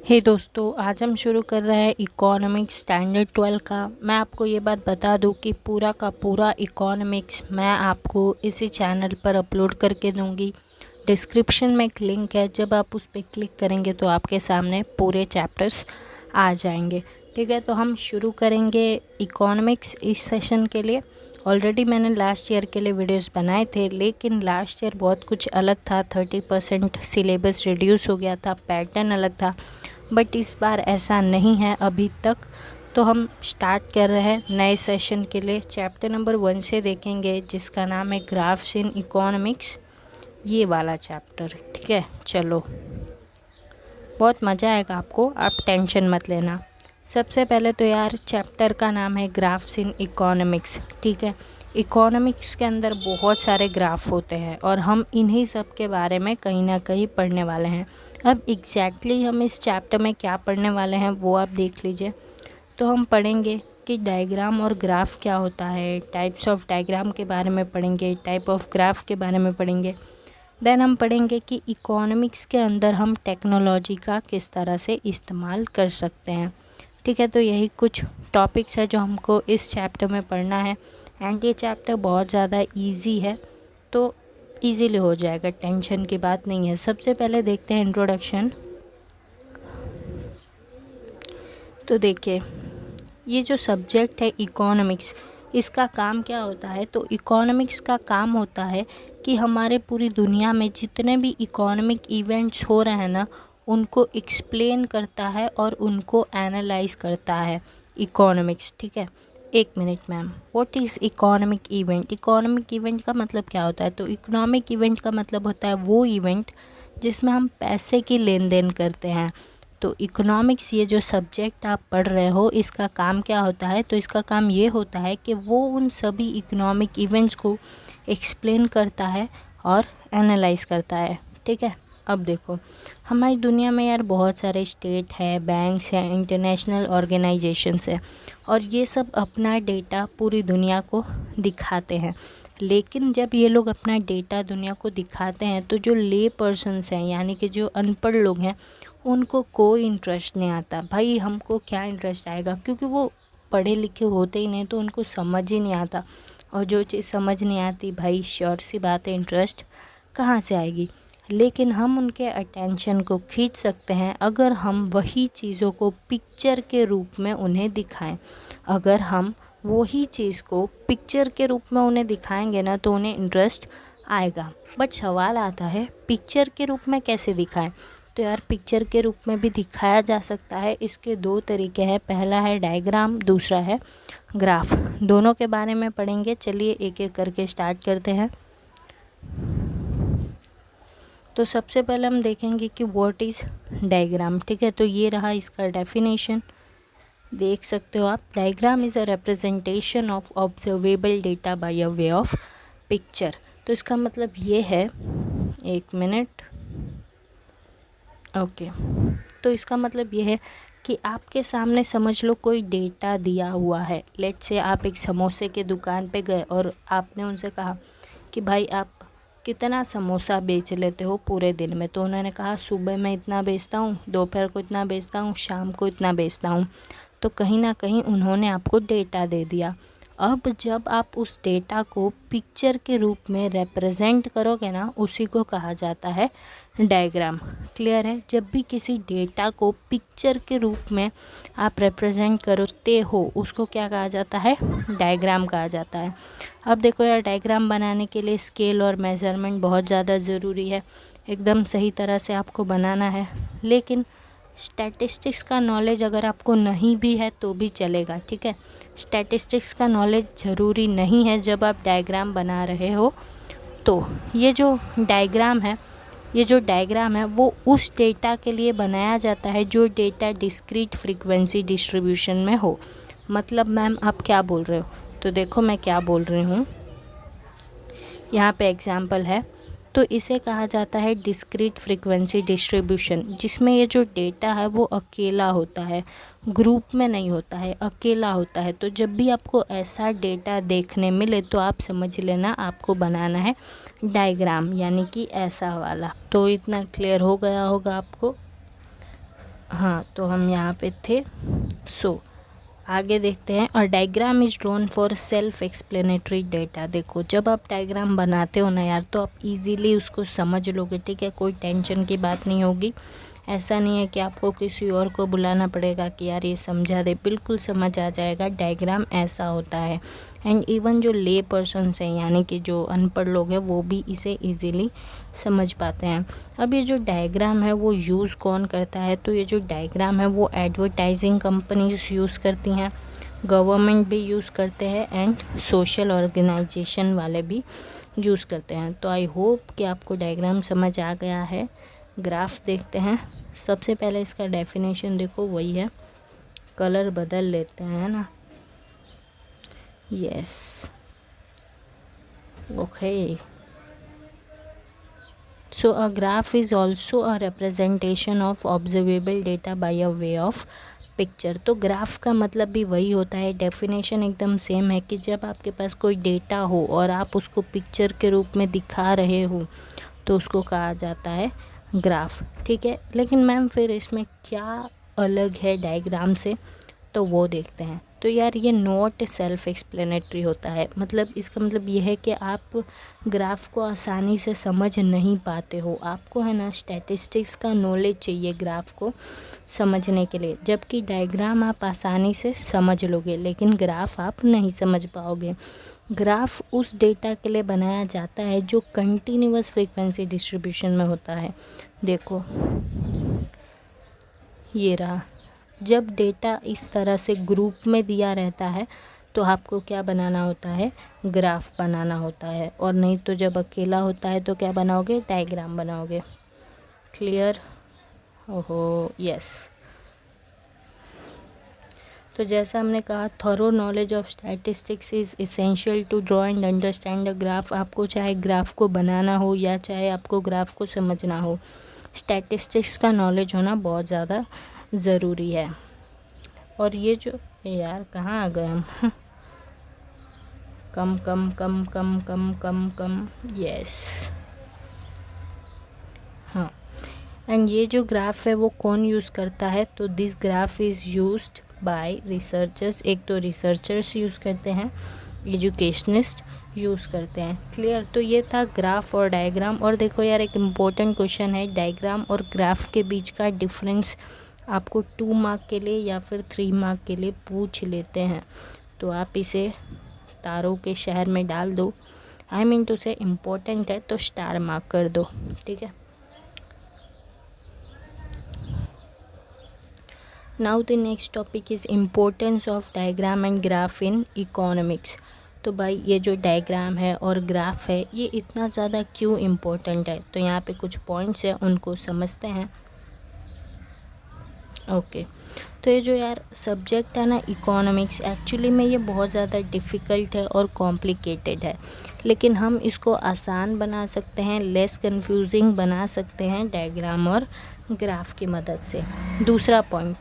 हे दोस्तों, आज हम शुरू कर रहे हैं इकोनॉमिक्स स्टैंडर्ड 12 का। मैं आपको ये बात बता दूं कि पूरा का पूरा इकोनॉमिक्स मैं आपको इसी चैनल पर अपलोड करके दूंगी। डिस्क्रिप्शन में एक लिंक है, जब आप उस पर क्लिक करेंगे तो आपके सामने पूरे चैप्टर्स आ जाएंगे। ठीक है, तो हम शुरू करेंगे इकोनॉमिक्स इस सेशन के लिए। ऑलरेडी मैंने लास्ट ईयर के लिए वीडियोस बनाए थे, लेकिन लास्ट ईयर बहुत कुछ अलग था। 30% सिलेबस रिड्यूस हो गया था, पैटर्न अलग था। बट इस बार ऐसा नहीं है अभी तक। तो हम स्टार्ट कर रहे हैं नए सेशन के लिए। चैप्टर नंबर 1 से देखेंगे, जिसका नाम है ग्राफ्स इन इकोनॉमिक्स, ये वाला चैप्टर। ठीक है, चलो, बहुत मज़ा आएगा आपको, आप टेंशन मत लेना। सबसे पहले तो यार चैप्टर का नाम है ग्राफ्स इन इकोनॉमिक्स। ठीक है, इकोनॉमिक्स के अंदर बहुत सारे ग्राफ होते हैं और हम इन्हीं सब के बारे में कहीं ना कहीं पढ़ने वाले हैं। अब एग्जैक्टली हम इस चैप्टर में क्या पढ़ने वाले हैं वो आप देख लीजिए। तो हम पढ़ेंगे कि डायग्राम और ग्राफ क्या होता है, टाइप्स ऑफ डायग्राम के बारे में पढ़ेंगे, टाइप ऑफ ग्राफ के बारे में पढ़ेंगे। देन हम पढ़ेंगे कि इकोनॉमिक्स के अंदर हम टेक्नोलॉजी का किस तरह से इस्तेमाल कर सकते हैं। ठीक है, तो यही कुछ टॉपिक्स है जो हमको इस चैप्टर में पढ़ना है। एंड ये चैप्टर बहुत ज़्यादा इजी है, तो इजीली हो जाएगा, टेंशन की बात नहीं है। सबसे पहले देखते हैं इंट्रोडक्शन। तो देखिए, ये जो सब्जेक्ट है इकोनॉमिक्स, इसका काम क्या होता है। तो इकोनॉमिक्स का काम होता है कि हमारे पूरी दुनिया में जितने भी इकोनॉमिक इवेंट्स हो रहे हैं ना, उनको एक्सप्लेन करता है और उनको एनालाइज करता है इकोनॉमिक्स। ठीक है, एक minute ma'am, what is economic event? Economic event का मतलब क्या होता है? तो इकोनॉमिक इवेंट का मतलब होता है वो इवेंट जिसमें हम पैसे की लेन देन करते हैं। तो इकोनॉमिक्स, ये जो सब्जेक्ट आप पढ़ रहे हो, इसका काम क्या होता है? तो इसका काम ये होता है कि वो उन सभी इकोनॉमिक इवेंट्स को एक्सप्लेन करता है और एनालाइज करता है। ठीक है, अब देखो, हमारी दुनिया में यार बहुत सारे स्टेट है, बैंक्स हैं, इंटरनेशनल ऑर्गेनाइजेशंस है, और ये सब अपना डेटा पूरी दुनिया को दिखाते हैं। लेकिन जब ये लोग अपना डेटा दुनिया को दिखाते हैं तो जो ले पर्सन्स हैं, यानी कि जो अनपढ़ लोग हैं, उनको कोई इंटरेस्ट नहीं आता। भाई हमको क्या इंटरेस्ट आएगा, क्योंकि वो पढ़े लिखे होते ही नहीं, तो उनको समझ ही नहीं आता। और जो चीज़ समझ नहीं आती, भाई श्योर सी बात है, इंटरेस्ट कहाँ से आएगी। लेकिन हम उनके अटेंशन को खींच सकते हैं अगर हम वही चीज़ों को पिक्चर के रूप में उन्हें दिखाएं। अगर हम वही चीज़ को पिक्चर के रूप में उन्हें दिखाएंगे ना, तो उन्हें इंटरेस्ट आएगा। बट सवाल आता है, पिक्चर के रूप में कैसे दिखाएं? तो यार पिक्चर के रूप में भी दिखाया जा सकता है। इसके दो तरीके हैं, पहला है डायग्राम, दूसरा है ग्राफ। दोनों के बारे में पढ़ेंगे। चलिए एक एक करके स्टार्ट करते हैं। तो सबसे पहले हम देखेंगे कि व्हाट इज़ डायग्राम। ठीक है, तो ये रहा इसका डेफिनेशन, देख सकते हो आप। Diagram is a representation of observable data bye a way of picture. तो इसका मतलब ये है, एक मिनट, ओके। तो इसका मतलब ये है कि आपके सामने समझ लो कोई डेटा दिया हुआ है। लेट्स से आप एक समोसे के दुकान पे गए और आपने उनसे कहा कि भाई आप कितना समोसा बेच लेते हो पूरे दिन में? तो उन्होंने कहा सुबह मैं इतना बेचता हूँ, दोपहर को इतना बेचता हूँ, शाम को इतना बेचता हूँ। तो कहीं ना कहीं उन्होंने आपको डेटा दे दिया। अब जब आप उस डेटा को पिक्चर के रूप में रिप्रेजेंट करोगे ना, उसी को कहा जाता है डायग्राम। क्लियर है? जब भी किसी डेटा को पिक्चर के रूप में आप रिप्रेजेंट करते हो, उसको क्या कहा जाता है? डायग्राम कहा जाता है। अब देखो यार, डायग्राम बनाने के लिए स्केल और मेज़रमेंट बहुत ज़्यादा ज़रूरी है। एकदम सही तरह से आपको बनाना है। लेकिन स्टैटिस्टिक्स का नॉलेज अगर आपको नहीं भी है तो भी चलेगा। ठीक है, स्टैटिस्टिक्स का नॉलेज ज़रूरी नहीं है जब आप डायग्राम बना रहे हो। तो ये जो डायग्राम है वो उस डेटा के लिए बनाया जाता है जो डेटा डिस्क्रीट फ्रीक्वेंसी डिस्ट्रीब्यूशन में हो। मतलब मैम आप क्या बोल रहे हो? तो देखो मैं क्या बोल रही हूँ, यहाँ पे एग्जाम्पल है। तो इसे कहा जाता है डिस्क्रीट फ्रीक्वेंसी डिस्ट्रीब्यूशन, जिसमें ये जो डेटा है वो अकेला होता है, ग्रुप में नहीं होता है, अकेला होता है। तो जब भी आपको ऐसा डेटा देखने मिले तो आप समझ लेना आपको बनाना है डायग्राम, यानी कि ऐसा वाला। तो इतना क्लियर हो गया होगा आपको। हाँ, तो हम यहाँ पे थे। सो आगे देखते हैं। और diagram is drawn for self explanatory data. देखो, जब आप डायग्राम बनाते हो ना यार, तो आप इजीली उसको समझ लोगे, ठीक है, कोई टेंशन की बात नहीं होगी। ऐसा नहीं है कि आपको किसी और को बुलाना पड़ेगा कि यार ये समझा दे, बिल्कुल समझ आ जाएगा। डायग्राम ऐसा होता है। एंड इवन जो ले पर्सन्स हैं, यानी कि जो अनपढ़ लोग हैं, वो भी इसे इजीली समझ पाते हैं। अब ये जो डायग्राम है वो यूज़ कौन करता है? तो ये जो डायग्राम है वो एडवर्टाइजिंग कंपनीज यूज़ करती हैं, गवर्नमेंट भी यूज़ करते हैं, एंड सोशल ऑर्गेनाइजेशन वाले भी यूज़ करते हैं। तो आई होप कि आपको डायग्राम समझ आ गया है। ग्राफ देखते हैं। सबसे पहले इसका डेफिनेशन देखो, वही है, कलर बदल लेते हैं, है ना। Yes, okay. So a graph is also a representation of observable data by a way of picture. तो ग्राफ का मतलब भी वही होता है, डेफिनेशन एकदम सेम है, कि जब आपके पास कोई डेटा हो और आप उसको पिक्चर के रूप में दिखा रहे हो तो उसको कहा जाता है ग्राफ, ठीक है। लेकिन मैम फिर इसमें क्या अलग है डायग्राम से, तो वो देखते हैं। तो यार ये नॉट सेल्फ एक्सप्लेनेटरी होता है। मतलब इसका मतलब ये है कि आप ग्राफ को आसानी से समझ नहीं पाते हो। आपको है ना स्टैटिस्टिक्स का नॉलेज चाहिए ग्राफ को समझने के लिए, जबकि डायग्राम आप आसानी से समझ लोगे, लेकिन ग्राफ आप नहीं समझ पाओगे। ग्राफ उस डेटा के लिए बनाया जाता है जो कंटिन्यूअस फ्रीक्वेंसी डिस्ट्रीब्यूशन में होता है। देखो ये रहा, जब डेटा इस तरह से ग्रुप में दिया रहता है तो आपको क्या बनाना होता है? ग्राफ बनाना होता है। और नहीं तो जब अकेला होता है तो क्या बनाओगे? डायग्राम बनाओगे। क्लियर? ओहो, यस। तो जैसा हमने कहा, thorough knowledge of statistics is essential to draw and understand a graph. आपको चाहे ग्राफ को बनाना हो या चाहे आपको ग्राफ को समझना हो, स्टैटिस्टिक्स का नॉलेज होना बहुत ज़्यादा ज़रूरी है। और ये जो यार कहाँ आ गए हम कम कम कम कम कम कम कम, यस, हाँ। एंड ये जो ग्राफ है वो कौन यूज़ करता है? तो this graph is used by researchers. एक तो रिसर्चर्स यूज़ करते हैं, एजुकेशनिस्ट यूज़ करते हैं। क्लियर? तो ये था ग्राफ और डायग्राम। और देखो यार, एक इम्पोर्टेंट क्वेश्चन है, डायग्राम और ग्राफ के बीच का डिफरेंस आपको 2 मार्क के लिए या फिर 3 मार्क के लिए पूछ लेते हैं। तो आप इसे तारों के शहर में डाल दो, आई मीन टू से इम्पोर्टेंट है तो स्टार मार्क कर दो, ठीक है। Now the next topic is importance of diagram and graph in economics. तो भाई ये जो डायग्राम है और ग्राफ है ये इतना ज़्यादा क्यों इम्पोर्टेंट है? तो यहाँ पे कुछ पॉइंट्स हैं, उनको समझते हैं। ओके, तो ये जो यार सब्जेक्ट है ना इकोनॉमिक्स, एक्चुअली में ये बहुत ज़्यादा डिफ़िकल्ट है और कॉम्प्लिकेटेड है, लेकिन हम इसको आसान बना सकते हैं, लेस कंफ्यूजिंग बना सकते हैं डायग्राम और ग्राफ की मदद से। दूसरा पॉइंट,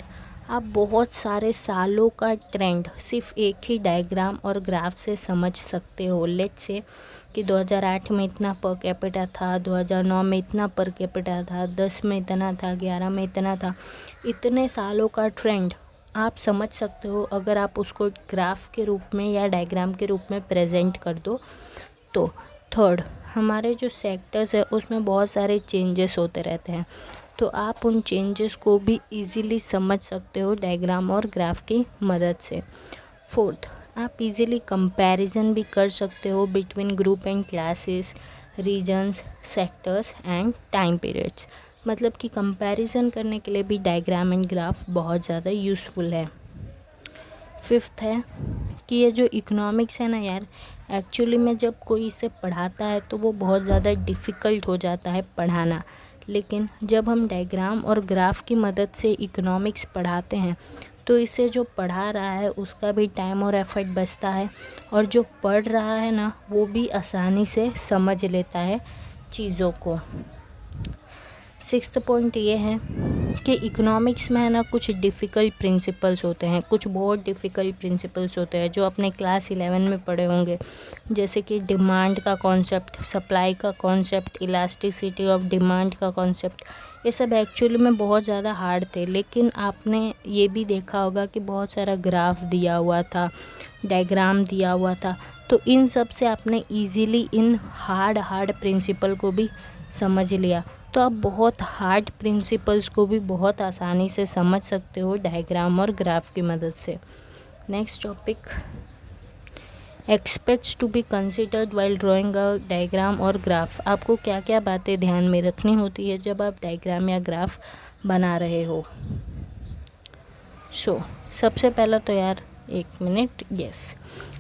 आप बहुत सारे सालों का ट्रेंड सिर्फ एक ही डायग्राम और ग्राफ से समझ सकते हो। लेट्स से कि 2008 में इतना पर कैपिटा था, 2009 में इतना पर कैपिटा था, 10 में इतना था, 11 में इतना था। इतने सालों का ट्रेंड आप समझ सकते हो अगर आप उसको ग्राफ के रूप में या डायग्राम के रूप में प्रेजेंट कर दो तो। थर्ड, हमारे जो सेक्टर्स है उसमें बहुत सारे चेंजेस होते रहते हैं, तो आप उन चेंजेस को भी इजीली समझ सकते हो डायग्राम और ग्राफ की मदद से। फोर्थ, आप इजीली कंपैरिजन भी कर सकते हो between group and classes, regions, sectors and time periods. मतलब कि कंपैरिजन करने के लिए भी डायग्राम एंड ग्राफ बहुत ज़्यादा यूज़फुल है। फिफ्थ है कि ये जो इकोनॉमिक्स है ना यार, एक्चुअली में जब कोई इसे पढ़ाता है तो वो बहुत ज़्यादा डिफ़िकल्ट हो जाता है पढ़ाना, लेकिन जब हम डायग्राम और ग्राफ की मदद से इकोनॉमिक्स पढ़ाते हैं तो इसे जो पढ़ा रहा है उसका भी टाइम और एफर्ट बचता है, और जो पढ़ रहा है ना वो भी आसानी से समझ लेता है चीज़ों को। सिक्स्थ पॉइंट ये है कि इकोनॉमिक्स में है ना कुछ डिफ़िकल्ट प्रिंसिपल्स होते हैं, कुछ बहुत डिफ़िकल्ट प्रिंसिपल्स होते हैं जो अपने क्लास 11 में पढ़े होंगे, जैसे कि डिमांड का कॉन्सेप्ट, सप्लाई का कॉन्सेप्ट, इलास्टिसिटी ऑफ डिमांड का कॉन्सेप्ट। ये सब एक्चुअली में बहुत ज़्यादा हार्ड थे, लेकिन आपने ये भी देखा होगा कि बहुत सारा ग्राफ दिया हुआ था, डायग्राम दिया हुआ था, तो इन सब से आपने इजीली इन हार्ड प्रिंसिपल को भी समझ लिया। तो आप बहुत हार्ड प्रिंसिपल्स को भी बहुत आसानी से समझ सकते हो डायग्राम और ग्राफ की मदद से। Next topic, expects to be considered while drawing a diagram और ग्राफ। आपको क्या क्या बातें ध्यान में रखनी होती है जब आप डायग्राम या ग्राफ बना रहे हो। सबसे पहला तो यार एक मिनट,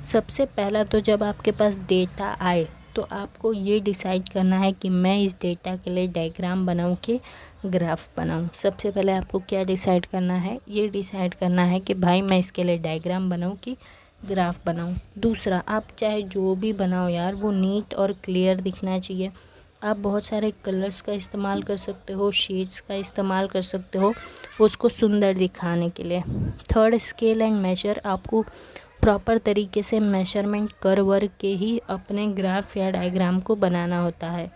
सबसे पहला तो जब आपके पास डेटा आए तो आपको ये डिसाइड करना है कि मैं इस डेटा के लिए डायग्राम बनाऊं कि ग्राफ बनाऊं। सबसे पहले आपको क्या डिसाइड करना है, ये डिसाइड करना है कि भाई मैं इसके लिए डायग्राम बनाऊं कि ग्राफ बनाऊं। दूसरा, आप चाहे जो भी बनाओ यार वो नीट और क्लियर दिखना चाहिए। आप बहुत सारे कलर्स का इस्तेमाल कर सकते हो, शेड्स का इस्तेमाल कर सकते हो उसको सुंदर दिखाने के लिए। थर्ड, स्केल एंड मेजर, आपको प्रॉपर तरीके से मेजरमेंट कर वर्क के ही अपने ग्राफ या डायग्राम को बनाना होता है।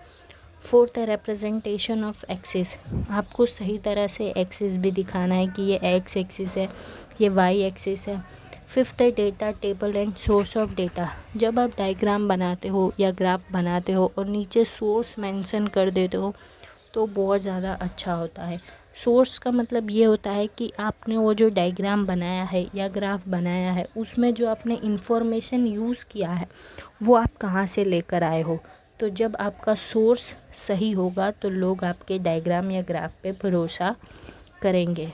फोर्थ है रिप्रेजेंटेशन ऑफ एक्सिस, आपको सही तरह से एक्सिस भी दिखाना है कि ये एक्स एक्सिस है, ये वाई एक्सिस है। फिफ्थ है data table and source of data, जब आप डायग्राम बनाते हो या ग्राफ बनाते हो और नीचे सोर्स मेंशन कर देते हो तो बहुत ज़्यादा अच्छा होता है। सोर्स का मतलब ये होता है कि आपने वो जो डायग्राम बनाया है या ग्राफ बनाया है उसमें जो आपने इंफॉर्मेशन यूज़ किया है वो आप कहाँ से लेकर आए हो। तो जब आपका सोर्स सही होगा तो लोग आपके डायग्राम या ग्राफ पे भरोसा करेंगे।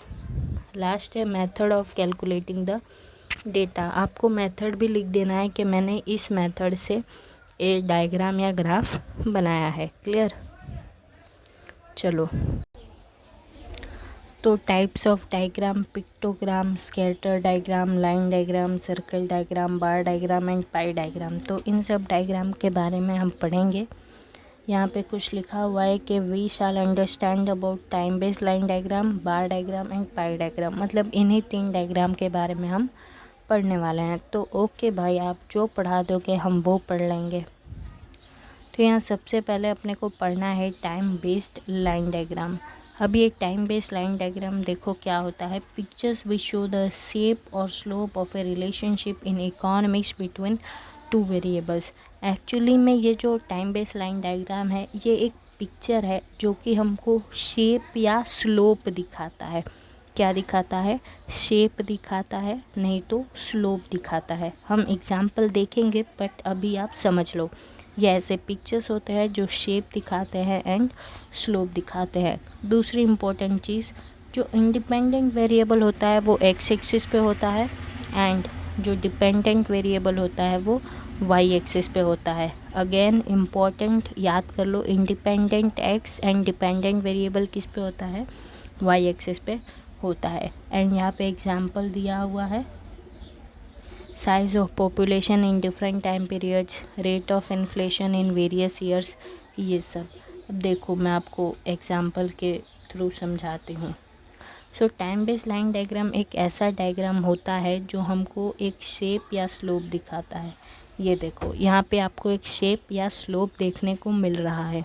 लास्ट है method of calculating the data, आपको मेथड भी लिख देना है कि मैंने इस मेथड से एक डायग्राम या ग्राफ बनाया है। क्लियर। चलो, तो types of diagram, pictogram, scatter diagram, line diagram, circle diagram, bar diagram and pie diagram. तो इन सब डायग्राम के बारे में हम पढ़ेंगे। यहाँ पे कुछ लिखा हुआ है कि we shall understand about time based line diagram, bar diagram and pie diagram, मतलब इन्हीं 3 डायग्राम के बारे में हम पढ़ने वाले हैं। तो ओके भाई, आप जो पढ़ा दोगे हम वो पढ़ लेंगे। तो यहाँ सबसे पहले अपने को पढ़ना है टाइम बेस्ड लाइन डायग्राम। अब ये टाइम बेस्ड लाइन डायग्राम देखो क्या होता है। Pictures which show the shape और slope of a relationship in economics between 2 variables. Actually में ये जो टाइम बेस्ड लाइन डायग्राम है ये एक पिक्चर है जो कि हमको शेप या स्लोप दिखाता है। क्या दिखाता है? शेप दिखाता है, नहीं तो स्लोप दिखाता है। हम एग्जाम्पल देखेंगे बट अभी आप समझ लो। ये ऐसे पिक्चर्स होते हैं जो शेप दिखाते हैं एंड स्लोप दिखाते हैं। दूसरी इम्पोर्टेंट चीज़, जो इंडिपेंडेंट वेरिएबल होता है वो एक्स एक्सिस पे होता है एंड जो डिपेंडेंट वेरिएबल होता है वो वाई एक्सिस पे होता है। अगेन इम्पॉर्टेंट, याद कर लो, independent X and dependent variable किस पे होता है? वाई एक्सिस पे होता है। एंड यहाँ पे एग्जाम्पल दिया हुआ है, size of population in different time periods, rate of inflation in various years, ये सब। अब देखो मैं आपको एग्जाम्पल के थ्रू समझाती हूँ। टाइम बेस्ड लाइन डायग्राम एक ऐसा डायग्राम होता है जो हमको एक शेप या स्लोप दिखाता है। ये देखो यहाँ पे आपको एक शेप या स्लोप देखने को मिल रहा है।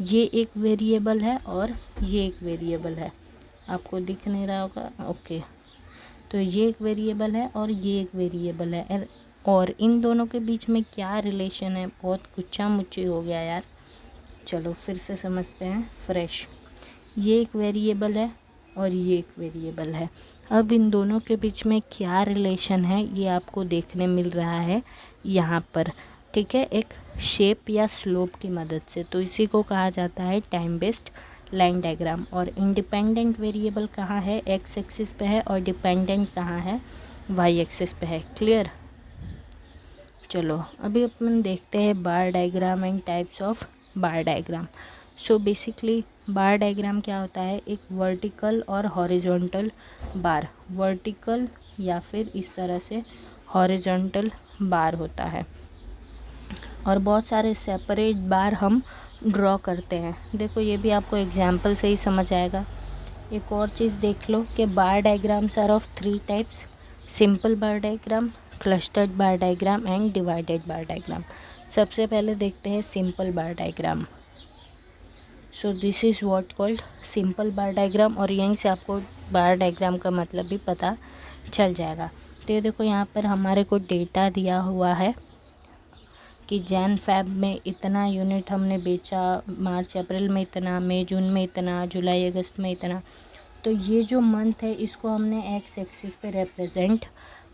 ये एक वेरिएबल है और ये एक वेरिएबल है, आपको दिख नहीं रहा होगा, ओके। तो ये एक वेरिएबल है और ये एक वेरिएबल है, और इन दोनों के बीच में क्या रिलेशन है? बहुत गुच्छा मुच्छी हो गया यार। चलो फिर से समझते हैं फ्रेश। ये एक वेरिएबल है और ये एक वेरिएबल है। अब इन दोनों के बीच में क्या रिलेशन है ये आपको देखने मिल रहा है यहाँ पर, ठीक है, एक शेप या स्लोप की मदद से। तो इसी को कहा जाता है टाइम बेस्ड लाइन डायग्राम। और इंडिपेंडेंट वेरिएबल कहाँ है? एक्स एक्सिस पे है, और डिपेंडेंट कहाँ है? वाई एक्सिस पे है। क्लियर। चलो अभी अपन देखते हैं bar diagram and types of bar diagram. Basically bar diagram क्या होता है? एक वर्टिकल और हॉरिजॉन्टल बार, वर्टिकल या फिर इस तरह से हॉरिजॉन्टल बार होता है, और बहुत सारे सेपरेट बार हम ड्रॉ करते हैं। देखो ये भी आपको एग्जाम्पल से ही समझ आएगा। एक और चीज़ देख लो कि bar diagrams are of 3 types, simple bar diagram, clustered bar diagram and divided bar diagram. सबसे पहले देखते हैं simple bar diagram. So this is what called simple bar diagram, और यहीं से आपको बार डायग्राम का मतलब भी पता चल जाएगा। तो ये देखो यहाँ पर हमारे को डेटा दिया हुआ है कि जैन फैब में इतना यूनिट हमने बेचा, मार्च अप्रैल में इतना, मई जून में इतना, जुलाई अगस्त में इतना। तो ये जो मंथ है इसको हमने एक्स एक्सिस पे रिप्रेजेंट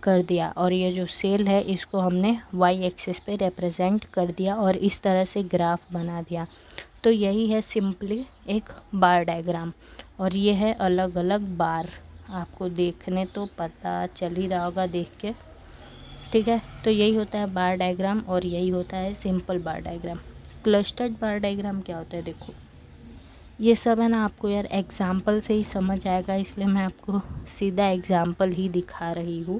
कर दिया, और ये जो सेल है इसको हमने वाई एक्सिस पे रिप्रेजेंट कर दिया, और इस तरह से ग्राफ बना दिया। तो यही है सिंपली एक बार डायग्राम, और ये है अलग अलग बार। आपको देखने तो पता चल ही रहा होगा देख के, ठीक है। तो यही होता है बार डायग्राम, और यही होता है simple bar diagram. Clustered bar diagram क्या होता है, देखो ये सब है ना आपको यार एग्जाम्पल से ही समझ आएगा, इसलिए मैं आपको सीधा एग्जाम्पल ही दिखा रही हूँ।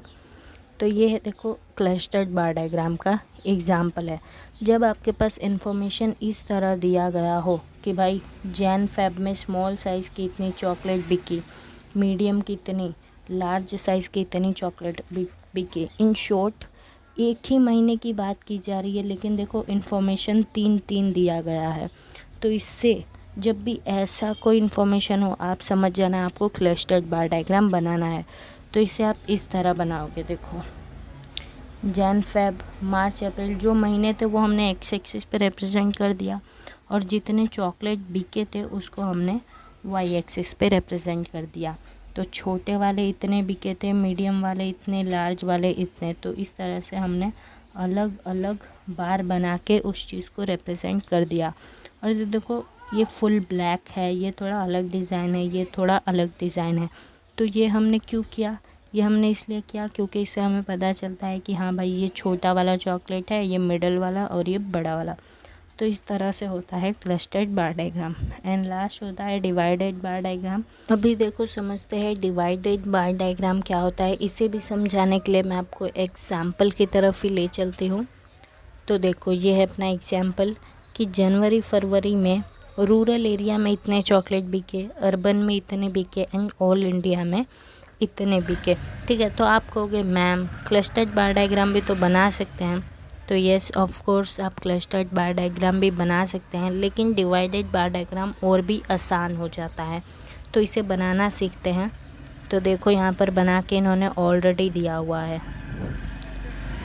तो ये है देखो क्लस्टर्ड बार डायग्राम का एग्जाम्पल है। जब आपके पास इंफॉर्मेशन इस तरह दिया गया हो कि भाई जैन फैब में स्मॉल साइज़ की इतनी चॉकलेट बिकी, मीडियम की इतनी, लार्ज साइज़ की इतनी चॉकलेट बिकी। इन शॉर्ट एक ही महीने की बात की जा रही है, लेकिन देखो इन्फॉर्मेशन तीन तीन दिया गया है। तो इससे जब भी ऐसा कोई इन्फॉर्मेशन हो आप समझ जाना आपको क्लस्टर्ड बार डायग्राम बनाना है। तो इसे आप इस तरह बनाओगे, देखो जैन फैब मार्च अप्रैल जो महीने थे वो हमने एक्स एक्सिस पे रिप्रेजेंट कर दिया, और जितने चॉकलेट बिके थे उसको हमने वाई एक्सिस पे रिप्रेजेंट कर दिया। तो छोटे वाले इतने बिके थे, मीडियम वाले इतने, लार्ज वाले इतने। तो इस तरह से हमने अलग अलग बार बना के उस चीज़ को रिप्रेजेंट कर दिया। और देखो ये फुल ब्लैक है, ये थोड़ा अलग डिज़ाइन है, ये थोड़ा अलग डिज़ाइन है। तो ये हमने क्यों किया, ये हमने इसलिए किया क्योंकि इससे हमें पता चलता है कि हाँ भाई ये छोटा वाला चॉकलेट है, ये मिडल वाला और ये बड़ा वाला। तो इस तरह से होता है clustered bar diagram. And last होता है डिवाइडेड बार डायग्राम। अभी देखो समझते हैं डिवाइडेड बार डायग्राम क्या होता है। इसे भी समझाने के लिए मैं आपको एग्जाम्पल की तरफ ही ले चलती हूँ। तो देखो ये है अपना एग्जाम्पल कि जनवरी फरवरी में रूरल एरिया में इतने चॉकलेट बिके, अर्बन में इतने बिके, एंड ऑल इंडिया में इतने बिके। ठीक है, तो आप कहोगे मैम क्लस्टर्ड बार डायग्राम भी तो बना सकते हैं। तो येस ऑफ कोर्स आप क्लस्टर्ड बार डायग्राम भी बना सकते हैं, लेकिन डिवाइडेड बार डायग्राम और भी आसान हो जाता है। तो इसे बनाना सीखते हैं। तो देखो यहाँ पर बना के इन्होंने ऑलरेडी दिया हुआ है।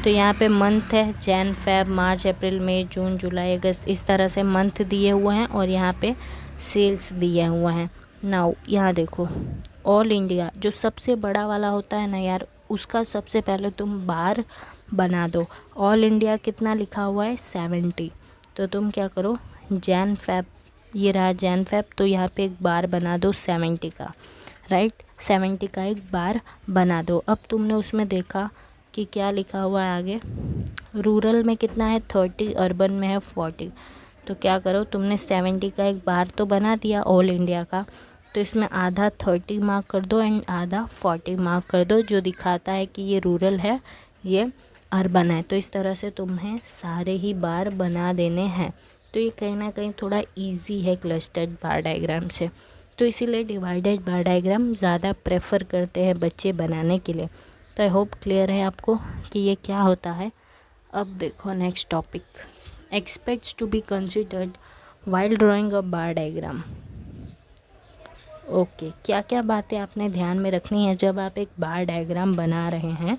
तो यहाँ पे मंथ है जैन फैब मार्च अप्रैल मई जून जुलाई अगस्त, इस तरह से मंथ दिए हुए हैं, और यहाँ पे सेल्स दिए हुए हैं। नाउ यहाँ देखो ऑल इंडिया जो सबसे बड़ा वाला होता है ना यार, उसका सबसे पहले तुम बार बना दो। ऑल इंडिया कितना लिखा हुआ है 70। तो तुम क्या करो जैन फैब, ये रहा जैन फैब, तो यहाँ पे एक बार बना दो 70 का, राइट 70 का एक बार बना दो। अब तुमने उसमें देखा कि क्या लिखा हुआ है आगे, रूरल में कितना है 30, अर्बन में है 40। तो क्या करो तुमने 70 का एक बार तो बना दिया ऑल इंडिया का, तो इसमें आधा 30 मार्क कर दो एंड आधा 40 मार्क कर दो, जो दिखाता है कि ये रूरल है ये अर्बन है। तो इस तरह से तुम्हें सारे ही बार बना देने हैं। तो ये कहीं ना कहीं थोड़ा इजी है क्लस्टर्ड बार डायग्राम से। तो इसीलिए डिवाइडेड बार डायग्राम ज़्यादा प्रेफर करते हैं बच्चे बनाने के लिए। तो आई होप क्लियर है आपको कि ये क्या होता है। अब देखो next topic, expects to be considered while drawing a bar diagram. Okay, क्या क्या बातें आपने ध्यान में रखनी है जब आप एक बार डायग्राम बना रहे हैं।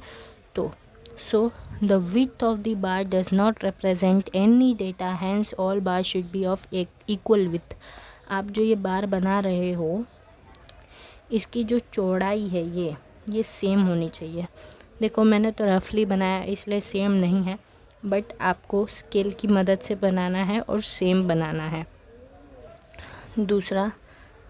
तो so the width of the bar does not represent any data, hence all bar should be of equal width. आप जो ये बार बना रहे हो इसकी जो चौड़ाई है ये सेम होनी चाहिए। देखो मैंने तो रफली बनाया इसलिए सेम नहीं है, बट आपको स्केल की मदद से बनाना है और सेम बनाना है। दूसरा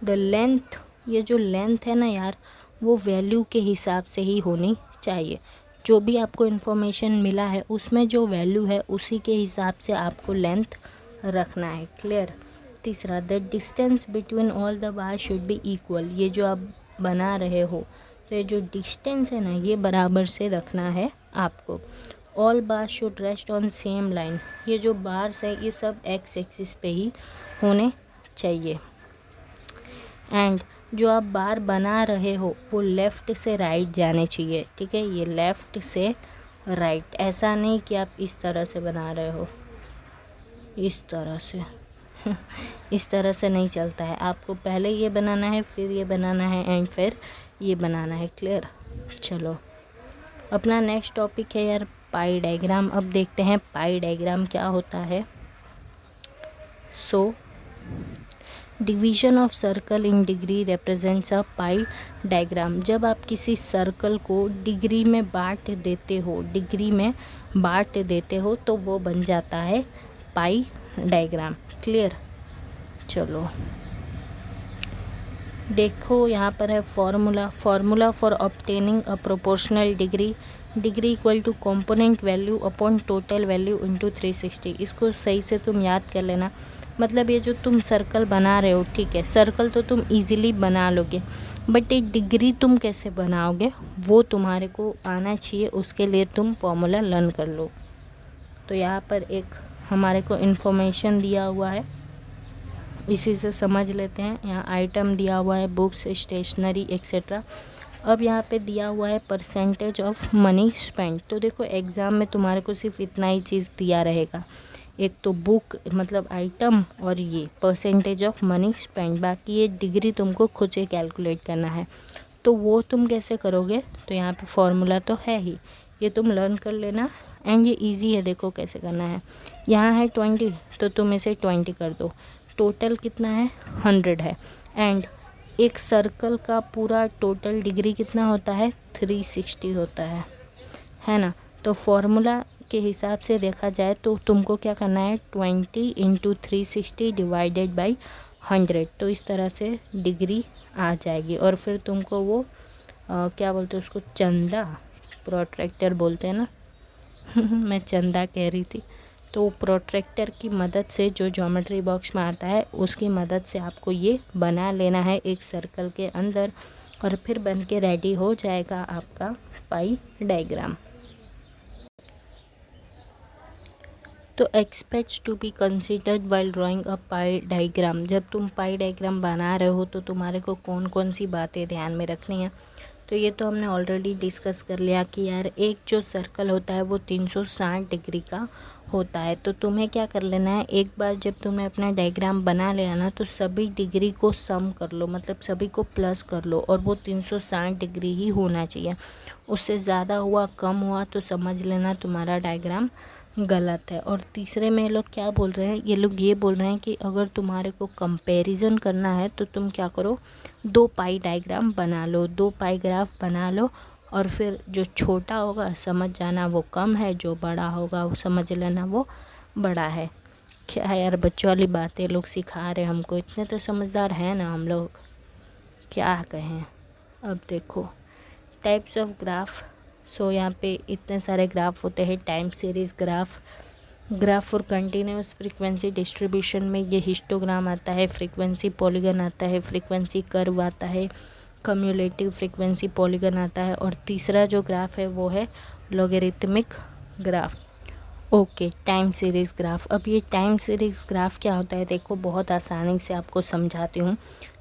द लेंथ, ये जो लेंथ है ना यार वो वैल्यू के हिसाब से ही होनी चाहिए। जो भी आपको इन्फॉर्मेशन मिला है उसमें जो वैल्यू है उसी के हिसाब से आपको लेंथ रखना है। क्लियर। तीसरा the distance between all the bar should B equal. ये जो आप बना रहे हो तो ये जो डिस्टेंस है ना ये बराबर से रखना है आपको। All bar should rest on same line. ये जो बार्स है ये सब एक्स एक्सिस पे ही होने चाहिए। एंड जो आप बार बना रहे हो वो लेफ़्ट से राइट जाने चाहिए। ठीक है, ये लेफ़्ट से राइट, ऐसा नहीं कि आप इस तरह से बना रहे हो, इस तरह से। इस तरह से नहीं चलता है, आपको पहले ये बनाना है, फिर ये बनाना है, एंड फिर ये बनाना है। क्लियर? चलो, अपना नेक्स्ट टॉपिक है यार पाई डायग्राम। अब देखते हैं पाई डायग्राम क्या होता है। So division of circle in degree represents a pie diagram. जब आप किसी सर्कल को डिग्री में बांट देते हो तो वो बन जाता है पाई डायग्राम। क्लियर? चलो देखो, यहाँ पर है formula for obtaining a proportional degree equal to component value upon total value into 360। इसको सही से तुम याद कर लेना। मतलब ये जो तुम सर्कल बना रहे हो, ठीक है, सर्कल तो तुम इजीली बना लोगे, बट एक डिग्री तुम कैसे बनाओगे वो तुम्हारे को आना चाहिए। उसके लिए तुम फॉर्मूला लर्न कर लो। तो यहाँ पर एक हमारे को इन्फॉर्मेशन दिया हुआ है, इसी से समझ लेते हैं। यहाँ आइटम दिया हुआ है, बुक्स, स्टेशनरी एक्सेट्रा। अब यहाँ पे दिया हुआ है परसेंटेज ऑफ मनी स्पेंड। तो देखो, एग्ज़ाम में तुम्हारे को सिर्फ इतना ही चीज़ दिया रहेगा, एक तो बुक मतलब आइटम और ये परसेंटेज ऑफ मनी स्पेंड। बाकी ये डिग्री तुमको खुद से कैलकुलेट करना है। तो वो तुम कैसे करोगे? तो यहाँ पे फॉर्मूला तो है ही, ये तुम लर्न कर लेना। एंड ये इजी है, देखो कैसे करना है। यहाँ है 20, तो तुम इसे 20 कर दो। टोटल कितना है? 100 है। एंड एक सर्कल का पूरा टोटल डिग्री कितना होता है? 360 होता है ना। तो फॉर्मूला के हिसाब से देखा जाए तो तुमको क्या करना है? 20 इंटू 360 डिवाइडेड बाई 100। तो इस तरह से डिग्री आ जाएगी। और फिर तुमको वो क्या बोलते हैं उसको, चंदा, प्रोट्रैक्टर बोलते हैं ना मैं चंदा कह रही थी। तो प्रोट्रैक्टर की मदद से जो ज्योमेट्री बॉक्स में आता है उसकी मदद से आपको ये बना लेना है एक सर्कल के अंदर, और फिर बन के रेडी हो जाएगा आपका पाई डायग्राम। तो expects to be considered while drawing a pie diagram. जब तुम पाई डायग्राम बना रहे हो तो तुम्हारे को कौन कौन सी बातें ध्यान में रखनी है? तो ये तो हमने ऑलरेडी डिस्कस कर लिया कि यार एक जो सर्कल होता है वो 360 डिग्री का होता है। तो तुम्हें क्या कर लेना है, एक बार जब तुमने अपना डायग्राम बना लिया ना तो सभी डिग्री को सम कर लो, मतलब सभी को प्लस कर लो, और वो 360 डिग्री ही होना चाहिए। उससे ज़्यादा हुआ, कम हुआ तो समझ लेना तुम्हारा डायग्राम गलत है। और तीसरे में ये लोग क्या बोल रहे हैं, ये लोग ये बोल रहे हैं कि अगर तुम्हारे को कंपैरिजन करना है तो तुम क्या करो, 2 पाई डायग्राम बना लो, 2 पाई ग्राफ बना लो, और फिर जो छोटा होगा समझ जाना वो कम है, जो बड़ा होगा वो समझ लेना वो बड़ा है। क्या यार बच्चों वाली बातें लोग सिखा रहे हैं हमको, इतने तो समझदार हैं ना हम लोग, क्या कहें। अब देखो टाइप्स ऑफ ग्राफ। सो यहाँ पे इतने सारे ग्राफ होते हैं। Time series graph for continuous frequency distribution में ये हिस्टोग्राम आता है, फ्रीक्वेंसी पॉलीगन आता है, फ्रीक्वेंसी कर्व आता है, कम्युलेटिव फ्रीक्वेंसी पॉलीगन आता है, और तीसरा जो ग्राफ है वो है logarithmic graph. Okay, time series graph. अब ये टाइम सीरीज़ ग्राफ क्या होता है, देखो बहुत आसानी से आपको समझाती हूँ।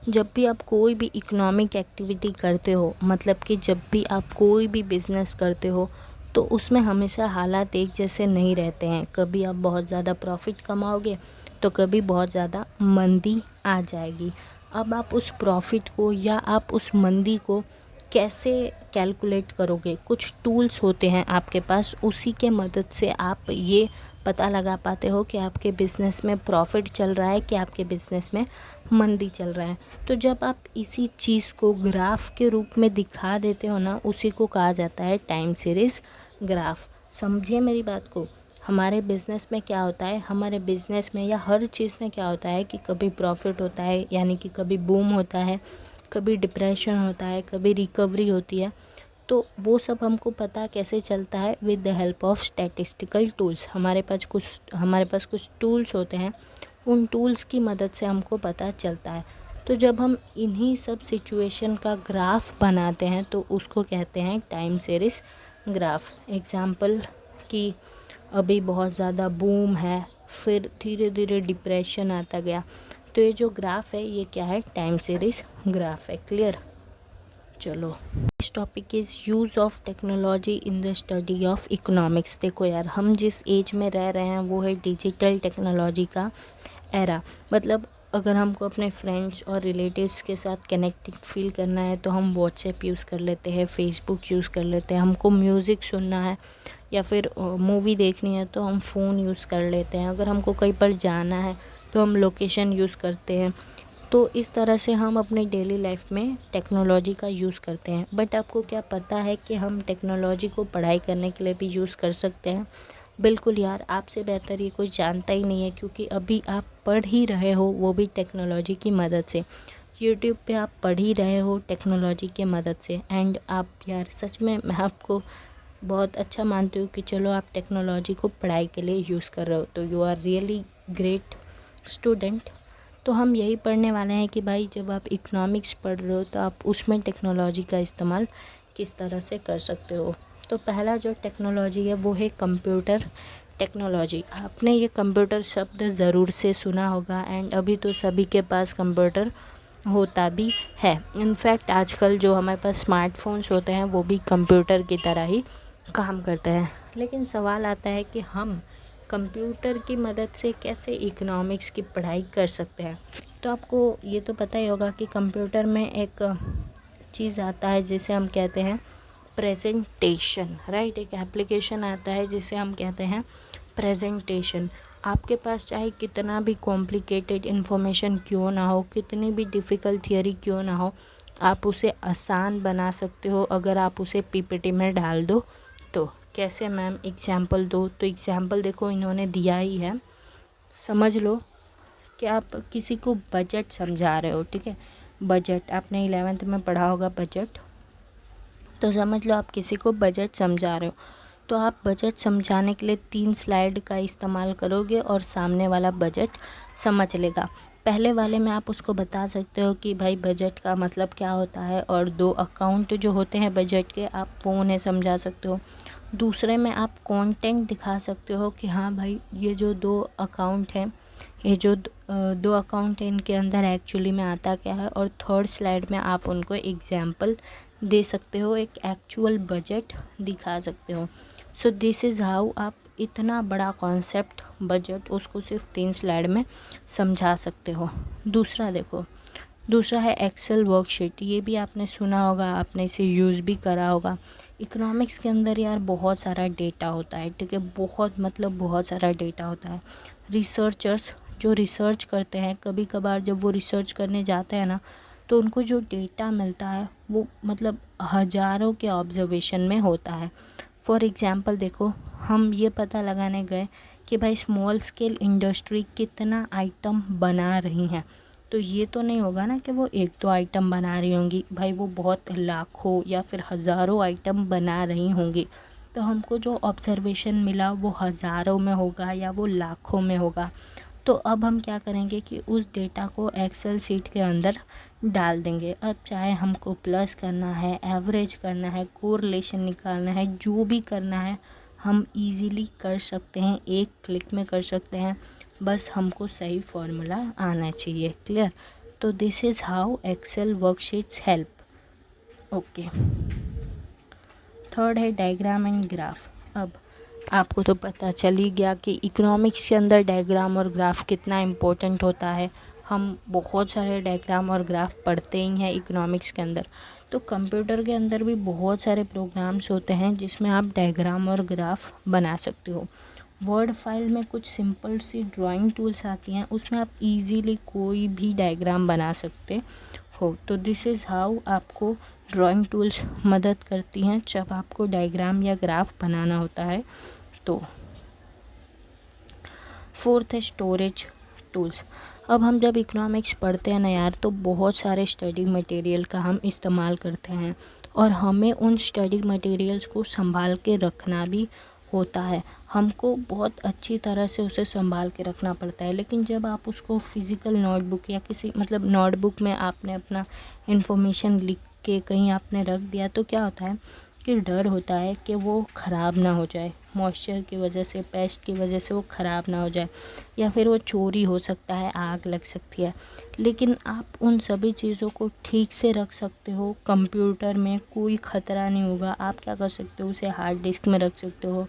जब भी आप कोई भी इकोनॉमिक एक्टिविटी करते हो, मतलब कि जब भी आप कोई भी बिज़नेस करते हो, तो उसमें हमेशा हालात एक जैसे नहीं रहते हैं। कभी आप बहुत ज़्यादा प्रॉफिट कमाओगे तो कभी बहुत ज़्यादा मंदी आ जाएगी। अब आप उस प्रॉफिट को या आप उस मंदी को कैसे कैलकुलेट करोगे? कुछ टूल्स होते हैं आपके पास, उसी के मदद से आप ये पता लगा पाते हो कि आपके बिज़नेस में प्रॉफिट चल रहा है कि आपके बिज़नेस में मंदी चल रहा है। तो जब आप इसी चीज़ को ग्राफ के रूप में दिखा देते हो ना, उसी को कहा जाता है टाइम सीरीज़ ग्राफ। समझिए मेरी बात को। हमारे बिज़नेस में क्या होता है, हमारे बिज़नेस में या हर चीज़ में क्या होता है कि कभी प्रॉफिट होता है, यानी कि कभी बूम होता है, कभी डिप्रेशन होता है, कभी रिकवरी होती है। तो वो सब हमको पता कैसे चलता है? With the help of statistical tools. हमारे पास कुछ टूल्स होते हैं, उन टूल्स की मदद से हमको पता चलता है। तो जब हम इन्हीं सब सिचुएशन का ग्राफ बनाते हैं तो उसको कहते हैं टाइम सीरीज़ ग्राफ। एग्जाम्पल कि अभी बहुत ज़्यादा बूम है, फिर धीरे धीरे डिप्रेशन आता गया, तो ये जो ग्राफ है ये क्या है? टाइम सीरीज़ ग्राफ है। क्लियर? चलो, इस topic is use of technology in the study of economics. देखो यार, हम जिस एज में रह रहे हैं वो है डिजिटल टेक्नोलॉजी का एरा। मतलब अगर हमको अपने फ्रेंड्स और रिलेटिव्स के साथ कनेक्टेड फील करना है तो हम व्हाट्सएप यूज़ कर लेते हैं, फेसबुक यूज़ कर लेते हैं। हमको म्यूज़िक सुनना है या फिर मूवी देखनी है तो हम फ़ोन यूज़ कर लेते हैं। अगर हमको कहीं पर जाना है तो हम लोकेशन यूज़ करते हैं। तो इस तरह से हम अपनी डेली लाइफ में टेक्नोलॉजी का यूज़ करते हैं। बट आपको क्या पता है कि हम टेक्नोलॉजी को पढ़ाई करने के लिए भी यूज़ कर सकते हैं? बिल्कुल यार, आपसे बेहतर ये कोई जानता ही नहीं है, क्योंकि अभी आप पढ़ ही रहे हो, वो भी टेक्नोलॉजी की मदद से। यूट्यूब पे आप पढ़ ही रहे हो टेक्नोलॉजी के मदद से। एंड आप यार सच में मैं आपको बहुत अच्छा मानती हूँ कि चलो आप टेक्नोलॉजी को पढ़ाई के लिए यूज़ कर रहे हो, तो you are really great student. तो हम यही पढ़ने वाले हैं कि भाई जब आप इकोनॉमिक्स पढ़ रहे हो तो आप उसमें टेक्नोलॉजी का इस्तेमाल किस तरह से कर सकते हो। तो पहला जो टेक्नोलॉजी है वो है कंप्यूटर टेक्नोलॉजी। आपने ये कंप्यूटर शब्द ज़रूर से सुना होगा, एंड अभी तो सभी के पास कंप्यूटर होता भी है। इनफैक्ट आजकल जो हमारे पास स्मार्टफोन्स होते हैं वो भी कंप्यूटर की तरह ही काम करते हैं। लेकिन सवाल आता है कि हम कंप्यूटर की मदद से कैसे इकोनॉमिक्स की पढ़ाई कर सकते हैं। तो आपको ये तो पता ही होगा कि कंप्यूटर में एक चीज़ आता है जिसे हम कहते हैं प्रेजेंटेशन, राइट। एक एप्लीकेशन आता है जिसे हम कहते हैं प्रेजेंटेशन। आपके पास चाहे कितना भी कॉम्प्लिकेटेड इन्फॉर्मेशन क्यों ना हो, कितनी भी डिफ़िकल्ट थियरी क्यों ना हो, आप उसे आसान बना सकते हो अगर आप उसे पीपीटी में डाल दो तो। कैसे मैम, एग्जाम्पल दो? तो एग्जाम्पल देखो इन्होंने दिया ही है, समझ लो कि आप किसी को बजट समझा रहे हो, ठीक है। बजट आपने 11th में पढ़ा होगा बजट, तो समझ लो आप किसी को बजट समझा रहे हो। तो आप बजट समझाने के लिए 3 स्लाइड का इस्तेमाल करोगे और सामने वाला बजट समझ लेगा। पहले वाले में आप उसको बता सकते हो कि भाई बजट का मतलब क्या होता है, और 2 अकाउंट जो होते हैं बजट के आप वो उन्हें समझा सकते हो। दूसरे में आप कंटेंट दिखा सकते हो कि हाँ भाई ये जो 2 अकाउंट हैं, ये जो 2 अकाउंट हैं इनके अंदर एक्चुअली में आता क्या है। और थर्ड स्लाइड में आप उनको एग्जाम्पल दे सकते हो, एक एक्चुअल बजट दिखा सकते हो। सो दिस इज़ हाउ आप इतना बड़ा कॉन्सेप्ट बजट उसको सिर्फ 3 स्लाइड में समझा सकते हो। दूसरा देखो, दूसरा है एक्सेल वर्कशीट। ये भी आपने सुना होगा, आपने इसे यूज़ भी करा होगा। इकोनॉमिक्स के अंदर यार बहुत सारा डेटा होता है, ठीक है। बहुत सारा डेटा होता है। रिसर्चर्स जो रिसर्च करते हैं, कभी कभार जब वो रिसर्च करने जाते हैं ना, तो उनको जो डेटा मिलता है वो हज़ारों के ऑब्जर्वेशन में होता है। फॉर एग्ज़ाम्पल देखो, हम ये पता लगाने गए कि भाई स्मॉल स्केल इंडस्ट्री कितना आइटम बना रही हैं, तो ये तो नहीं होगा ना कि वो 1-2 आइटम बना रही होंगी, भाई वो बहुत लाखों या फिर हज़ारों आइटम बना रही होंगी। तो हमको जो ऑब्जर्वेशन मिला वो हज़ारों में होगा या वो लाखों में होगा। तो अब हम क्या करेंगे कि उस डेटा को एक्सेल शीट के अंदर डाल देंगे। अब चाहे हमको प्लस करना है, एवरेज करना है, कोरिलेशन निकालना है, जो भी करना है हम इजीली कर सकते हैं, एक क्लिक में कर सकते हैं। बस हमको सही फॉर्मूला आना चाहिए। क्लियर? तो this is how Excel worksheets help. Okay. Third है डायग्राम एंड ग्राफ। अब आपको तो पता चल ही गया कि इकोनॉमिक्स के अंदर डायग्राम और ग्राफ कितना इम्पोर्टेंट होता है। हम बहुत सारे डायग्राम और ग्राफ पढ़ते ही हैं इकोनॉमिक्स के अंदर। तो कंप्यूटर के अंदर भी बहुत सारे प्रोग्राम्स होते हैं जिसमें आप डायग्राम और ग्राफ बना सकते हो। वर्ड फाइल में कुछ सिंपल सी ड्राइंग टूल्स आती हैं, उसमें आप इजीली कोई भी डायग्राम बना सकते हो। तो दिस इज़ हाउ आपको ड्राइंग टूल्स मदद करती हैं जब आपको डायग्राम या ग्राफ बनाना होता है। तो फोर्थ है स्टोरेज टूल्स। अब हम जब इकोनॉमिक्स पढ़ते हैं ना यार, तो बहुत सारे स्टडी मटेरियल का हम इस्तेमाल करते हैं और हमें उन स्टडी मटेरियल्स को संभाल के रखना भी होता है। हमको बहुत अच्छी तरह से उसे संभाल के रखना पड़ता है। लेकिन जब आप उसको फिज़िकल नोटबुक या किसी नोटबुक में आपने अपना इन्फॉर्मेशन लिख के कहीं आपने रख दिया, तो क्या होता है कि डर होता है कि वो ख़राब ना हो जाए, मॉइस्चर की वजह से, पेस्ट की वजह से वो ख़राब ना हो जाए, या फिर वो चोरी हो सकता है, आग लग सकती है। लेकिन आप उन सभी चीज़ों को ठीक से रख सकते हो कंप्यूटर में, कोई ख़तरा नहीं होगा। आप क्या कर सकते हो, उसे हार्ड डिस्क में रख सकते हो,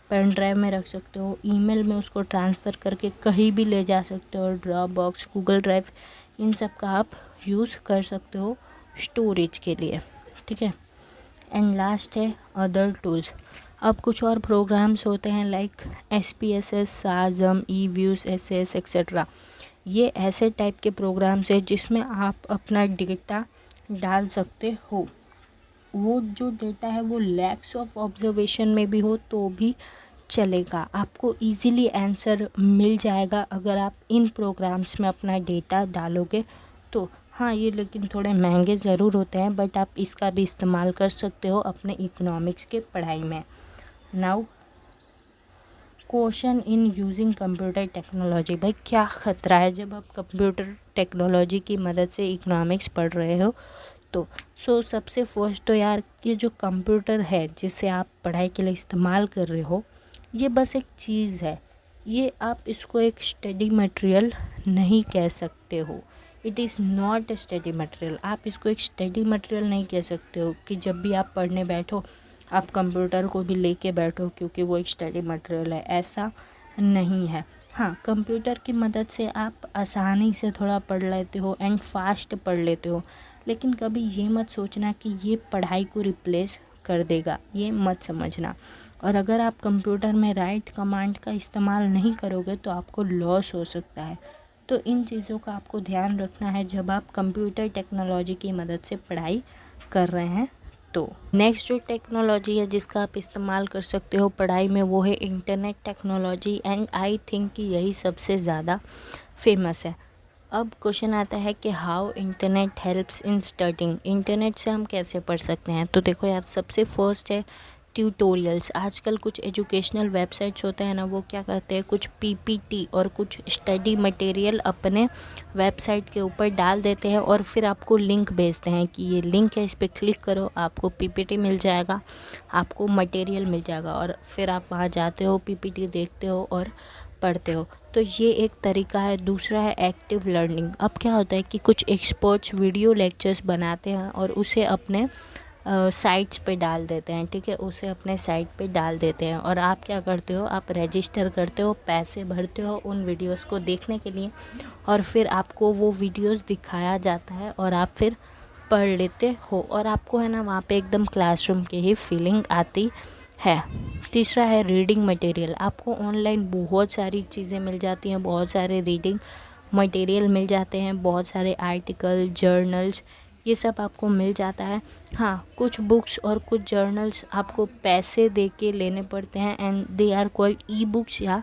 पेन ड्राइव में रख सकते हो, ईमेल में उसको ट्रांसफ़र करके कहीं भी ले जा सकते हो, ड्रॉप बॉक्स, गूगल ड्राइव, इन सब का आप यूज़ कर सकते हो स्टोरेज के लिए, ठीक है। एंड लास्ट है अदर टूल्स। अब कुछ और प्रोग्राम्स होते हैं like SPSS, साज़म, eViews, SS etcetera. ये ऐसे टाइप के प्रोग्राम्स हैं जिसमें आप अपना डेटा डाल सकते हो। वो जो डेटा है वो लैक्स ऑफ ऑब्जर्वेशन में भी हो तो भी चलेगा, आपको इजीली आंसर मिल जाएगा अगर आप इन प्रोग्राम्स में अपना डेटा डालोगे तो। हाँ, ये लेकिन थोड़े महंगे ज़रूर होते हैं, बट आप इसका भी इस्तेमाल कर सकते हो अपने इकोनॉमिक्स के पढ़ाई में। Now question in using computer technology. भाई क्या ख़तरा है जब आप कंप्यूटर टेक्नोलॉजी की मदद से इकोनॉमिक्स पढ़ रहे हो तो। सबसे फर्स्ट तो यार, ये जो कंप्यूटर है जिसे आप पढ़ाई के लिए इस्तेमाल कर रहे हो, ये बस एक चीज़ है, ये आप इसको एक स्टडी मटेरियल नहीं कह सकते हो। It is not a study material. आप इसको एक स्टडी मटेरियल नहीं कह सकते हो कि जब भी आप पढ़ने बैठो आप कंप्यूटर को भी लेके बैठो क्योंकि वो एक स्टडी मटेरियल है, ऐसा नहीं है। हाँ, कंप्यूटर की मदद से आप आसानी से थोड़ा पढ़ लेते हो एंड फास्ट पढ़ लेते हो, लेकिन कभी ये मत सोचना कि ये पढ़ाई को रिप्लेस कर देगा, ये मत समझना। और अगर आप कंप्यूटर में राइट कमांड का इस्तेमाल नहीं करोगे तो आपको लॉस हो सकता है। तो इन चीज़ों का आपको ध्यान रखना है जब आप कंप्यूटर टेक्नोलॉजी की मदद से पढ़ाई कर रहे हैं तो। नेक्स्ट जो टेक्नोलॉजी है जिसका आप इस्तेमाल कर सकते हो पढ़ाई में वो है internet technology, and I think कि यही सबसे ज़्यादा फेमस है। अब क्वेश्चन आता है कि how internet helps in studying. Internet से हम कैसे पढ़ सकते हैं? तो देखो यार, सबसे फर्स्ट है ट्यूटोरियल्स। आजकल कुछ एजुकेशनल वेबसाइट्स होते हैं ना, वो क्या करते हैं, कुछ PPT और कुछ स्टडी मटेरियल अपने वेबसाइट के ऊपर डाल देते हैं और फिर आपको लिंक भेजते हैं कि ये लिंक है, इस पर क्लिक करो, आपको PPT मिल जाएगा, आपको मटेरियल मिल जाएगा, और फिर आप वहाँ जाते हो, PPT देखते हो और पढ़ते हो। तो ये एक तरीका है। दूसरा है एक्टिव लर्निंग। अब क्या होता है कि कुछ एक्सपर्ट्स वीडियो लेक्चर्स बनाते हैं और उसे अपने साइट्स पे डाल देते हैं, ठीक है, उसे अपने साइट पे डाल देते हैं और आप क्या करते हो, आप रजिस्टर करते हो, पैसे भरते हो उन वीडियोस को देखने के लिए, और फिर आपको वो वीडियोस दिखाया जाता है और आप फिर पढ़ लेते हो, और आपको है ना वहाँ पे एकदम क्लासरूम की ही फीलिंग आती है। तीसरा है रीडिंग मटेरियल। आपको ऑनलाइन बहुत सारी चीज़ें मिल जाती हैं, बहुत सारे रीडिंग मटेरियल मिल जाते हैं, बहुत सारे आर्टिकल, जर्नल्स, ये सब आपको मिल जाता है। हाँ, कुछ बुक्स और कुछ जर्नल्स आपको पैसे दे के लेने पड़ते हैं and they are called e books या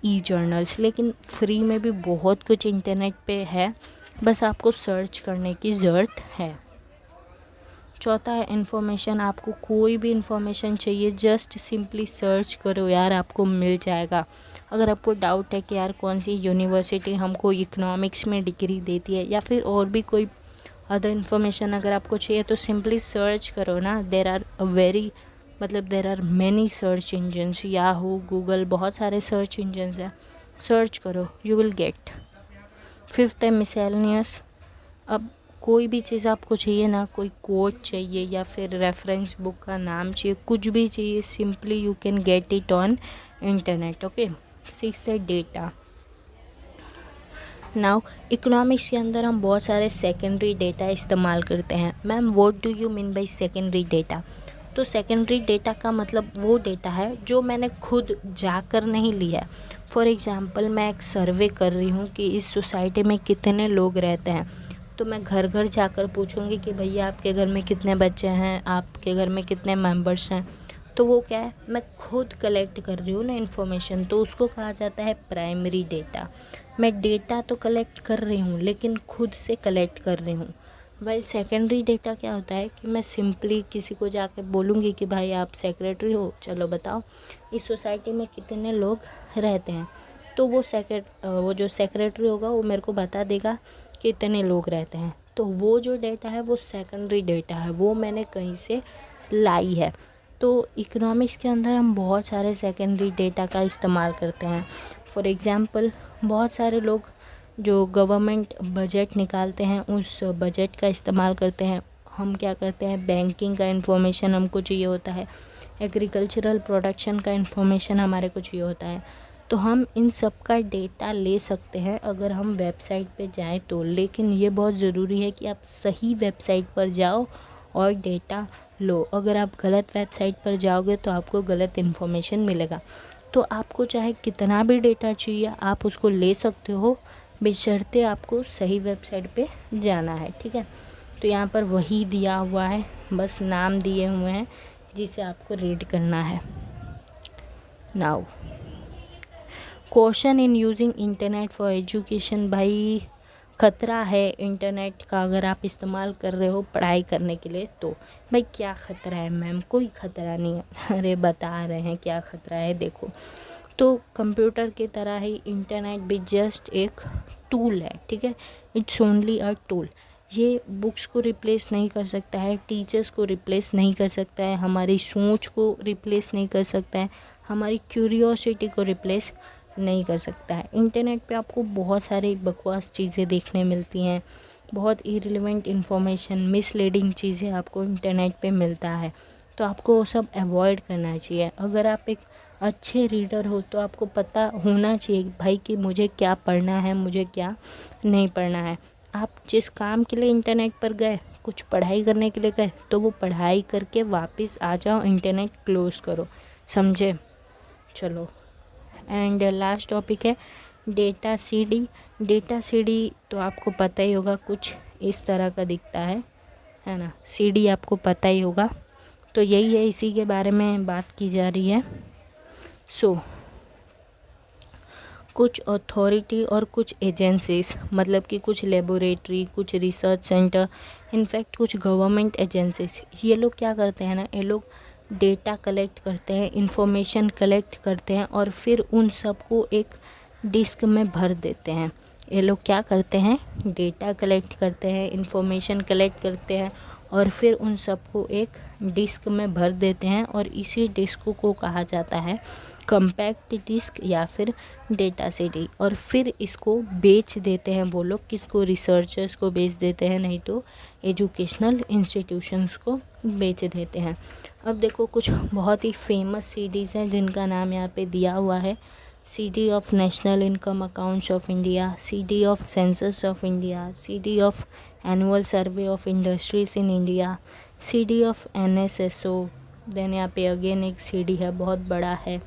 ई जर्नल्स, लेकिन फ्री में भी बहुत कुछ इंटरनेट पे है, बस आपको सर्च करने की ज़रूरत है। चौथा है इन्फॉर्मेशन। आपको कोई भी इन्फॉर्मेशन चाहिए, जस्ट सिंपली सर्च करो यार, आपको मिल जाएगा। अगर आपको डाउट है कि यार कौन सी यूनिवर्सिटी हमको इकोनॉमिक्स में डिग्री देती है या फिर और भी कोई अदर इन्फॉर्मेशन अगर आपको चाहिए तो सिंपली सर्च करो ना। There are many search engines, Yahoo, Google, बहुत सारे सर्च इंजन्स हैं, सर्च करो, यू विल गेट। फिफ्थ है मिसलेनियस। अब कोई भी चीज़ आपको चाहिए ना, कोई कोट चाहिए या फिर रेफरेंस बुक का नाम चाहिए, कुछ भी चाहिए, simply you can get it on internet, okay. Sixth है डेटा। नाउ इकोनॉमिक्स के अंदर हम बहुत सारे सेकेंडरी डेटा इस्तेमाल करते हैं। Ma'am what do you mean by secondary data? तो सेकेंडरी डेटा का मतलब वो डेटा है जो मैंने खुद जाकर नहीं लिया है। फॉर एग्ज़ाम्पल, मैं एक सर्वे कर रही हूँ कि इस सोसाइटी में कितने लोग रहते हैं, तो मैं घर घर जाकर पूछूंगी कि भैया आपके घर में कितने बच्चे हैं, आपके घर में कितने मेंबर्स हैं। तो वो क्या है, मैं खुद कलेक्ट कर रही हूँ ना इन्फॉर्मेशन, तो उसको कहा जाता है प्राइमरी डेटा। मैं डेटा तो कलेक्ट कर रही हूँ लेकिन खुद से कलेक्ट कर रही हूँ। वेल सेकेंडरी डेटा क्या होता है कि मैं सिंपली किसी को जाकर बोलूँगी कि भाई आप सेक्रेटरी हो, चलो बताओ इस सोसाइटी में कितने लोग रहते हैं, तो वो जो सेक्रेटरी होगा वो मेरे को बता देगा कि इतने लोग रहते हैं। तो वो जो डेटा है वो सेकेंडरी डेटा है, वो मैंने कहीं से लाई है। तो इकोनॉमिक्स के अंदर हम बहुत सारे सेकेंडरी डेटा का इस्तेमाल करते हैं। फॉर एग्ज़ाम्पल, बहुत सारे लोग जो गवर्नमेंट बजट निकालते हैं उस बजट का इस्तेमाल करते हैं। हम क्या करते हैं, बैंकिंग का इन्फॉर्मेशन हमको चाहिए होता है एग्रीकल्चरल प्रोडक्शन का इन्फॉर्मेशन हमारे को चाहिए होता है, तो हम इन सब का डेटा ले सकते हैं अगर हम वेबसाइट पे जाएं तो। लेकिन ये बहुत ज़रूरी है कि आप सही वेबसाइट पर जाओ और डेटा लो। अगर आप गलत वेबसाइट पर जाओगे तो आपको गलत इन्फॉर्मेशन मिलेगा। तो आपको चाहे कितना भी डेटा चाहिए आप उसको ले सकते हो, बशर्ते आपको सही वेबसाइट पे जाना है, ठीक है। तो यहाँ पर वही दिया हुआ है, बस नाम दिए हुए हैं जिसे आपको रीड करना है। Now question in using internet for education. भाई ख़तरा है इंटरनेट का अगर आप इस्तेमाल कर रहे हो पढ़ाई करने के लिए तो। भाई क्या ख़तरा है मैम? कोई ख़तरा नहीं है। अरे बता रहे हैं क्या ख़तरा है। देखो, तो कंप्यूटर की तरह ही इंटरनेट भी जस्ट एक टूल है, ठीक है। It's only a tool. ये बुक्स को रिप्लेस नहीं कर सकता है, टीचर्स को रिप्लेस नहीं कर सकता है, हमारी सोच को रिप्लेस नहीं कर सकता है, हमारी क्यूरियोसिटी को रिप्लेस नहीं कर सकता है। इंटरनेट पे आपको बहुत सारी बकवास चीज़ें देखने मिलती हैं, बहुत इररिलेवेंट इन्फॉर्मेशन, मिसलीडिंग चीज़ें आपको इंटरनेट पे मिलता है, तो आपको वो सब अवॉइड करना चाहिए। अगर आप एक अच्छे रीडर हो तो आपको पता होना चाहिए भाई कि मुझे क्या पढ़ना है, मुझे क्या नहीं पढ़ना है। आप जिस काम के लिए इंटरनेट पर गए, कुछ पढ़ाई करने के लिए गए, तो वो पढ़ाई करके वापस आ जाओ, इंटरनेट क्लोज़ करो, समझे। चलो, एंड लास्ट टॉपिक है डेटा सीडी। डेटा सीडी तो आपको पता ही होगा, कुछ इस तरह का दिखता है ना। सीडी आपको पता ही होगा, तो यही है, इसी के बारे में बात की जा रही है। सो कुछ अथॉरिटी और कुछ एजेंसीज, मतलब कि कुछ लेबोरेटरी, कुछ रिसर्च सेंटर, इनफैक्ट कुछ गवर्नमेंट एजेंसीज, ये लोग क्या करते हैं ना, ये लोग डेटा कलेक्ट करते हैं, इंफॉर्मेशन कलेक्ट करते हैं और फिर उन सब को एक डिस्क में भर देते हैं। ये लोग क्या करते हैं, डेटा कलेक्ट करते हैं, इंफॉर्मेशन कलेक्ट करते हैं और फिर उन सबको एक डिस्क में भर देते हैं और इसी डिस्क को कहा जाता है कम्पैक्ट डिस्क या फिर डेटा सीडी। और फिर इसको बेच देते हैं वो लोग, किसको, रिसर्चर्स को बेच देते हैं, नहीं तो एजुकेशनल इंस्टीट्यूशंस को बेच देते हैं। अब देखो, कुछ बहुत ही फेमस सीडीज़ हैं जिनका नाम यहाँ पे दिया हुआ है। CD of National Income Accounts of India, CD of Census of India, CD of Annual Survey of Industries in India, CD of NSSO। Then यहाँ पे अगेन एक CD है, बहुत बड़ा है।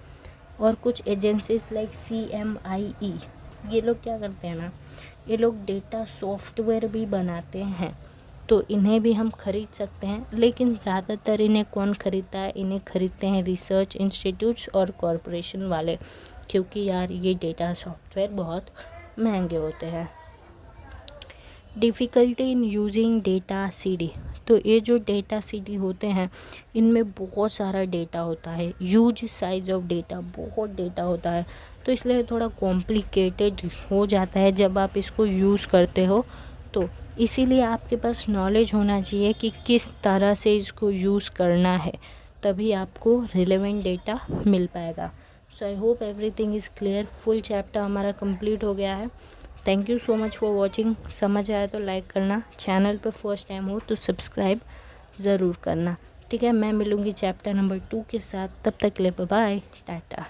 और कुछ एजेंसीज लाइक CMIE, ये लोग क्या करते हैं ना, ये लोग डेटा सॉफ्टवेयर भी बनाते हैं, तो इन्हें भी हम खरीद सकते हैं। लेकिन ज़्यादातर इन्हें कौन खरीदता है, इन्हें खरीदते हैं रिसर्च इंस्टीट्यूट्स और कॉरपोरेशन वाले, क्योंकि यार ये डेटा सॉफ्टवेयर बहुत महंगे होते हैं। Difficulty in using data CD. तो ये जो डेटा सीडी होते हैं इनमें बहुत सारा डेटा होता है, ह्यूज साइज़ ऑफ डेटा, बहुत डेटा होता है, तो इसलिए थोड़ा कॉम्प्लिकेटेड हो जाता है जब आप इसको यूज़ करते हो। तो इसीलिए आपके पास नॉलेज होना चाहिए कि किस तरह से इसको यूज़ करना है, तभी आपको रिलेवेंट डेटा मिल पाएगा। So I hope everything is clear. Full chapter हमारा कंप्लीट हो गया है। Thank you so much for watching. समझ आया तो लाइक करना, चैनल पर फर्स्ट टाइम हो तो सब्सक्राइब ज़रूर करना, ठीक है। मैं मिलूँगी चैप्टर नंबर 2 के साथ, तब तक के लिए बाय बाय, टाटा।